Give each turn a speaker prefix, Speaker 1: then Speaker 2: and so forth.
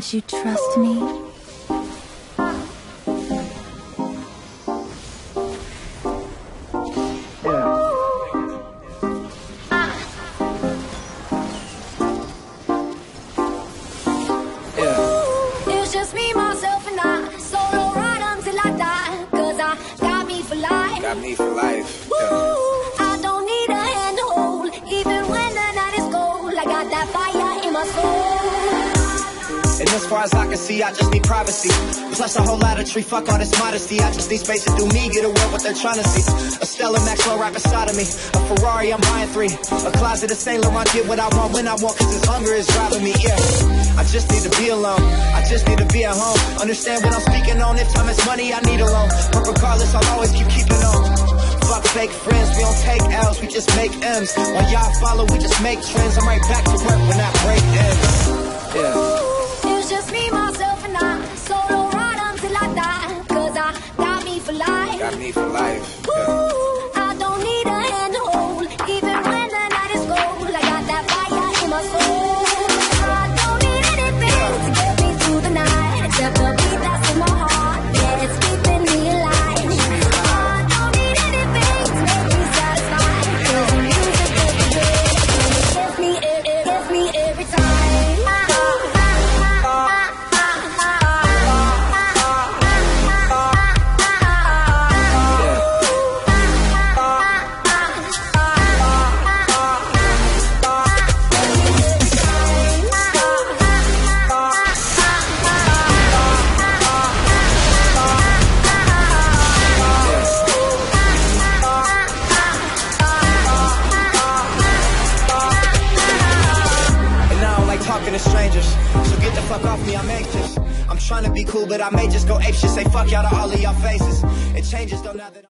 Speaker 1: Can't you trust me?
Speaker 2: It's just me, myself, and I. Solo ride until I die. 'Cause I got me for life.
Speaker 3: Got me for life.
Speaker 2: I don't need a hand to hold. Even when the night is cold, I got that fire in my soul.
Speaker 3: And as far as I can see, I just need privacy. Plus a whole lot of tree, fuck all this modesty. I just need space to do me, get away what they're trying to see. A Stella Maxwell right beside of me. A Ferrari, I'm buying 3. A closet of Saint Laurent, get what I want when I want, 'cause this hunger is driving me, yeah. I just need to be alone, I just need to be at home. Understand what I'm speaking on, if time is money, I need a loan. But regardless, I'll always keep keeping on. Fuck fake friends, we don't take L's, we just make M's. While y'all follow, we just make trends. I'm right back to work when that break ends. Yeah.
Speaker 2: It's just me, myself, and I. Solo ride until I die. 'Cause I got me for life.
Speaker 3: Got me for life.
Speaker 2: I don't need a hand to hold. Even when the night is cold, I got that fire in my soul. I don't need anything to get me through the night, except the beat that's in my heart. Yeah, it's keeping me alive. I don't need anything to make me satisfied. 'Cause the music is good, and it gets me every time.
Speaker 3: Talking to strangers, so get the fuck off me, I'm anxious. I'm trying to be cool, but I may just go apeshit. Say fuck y'all to all of y'all faces. It changes though now that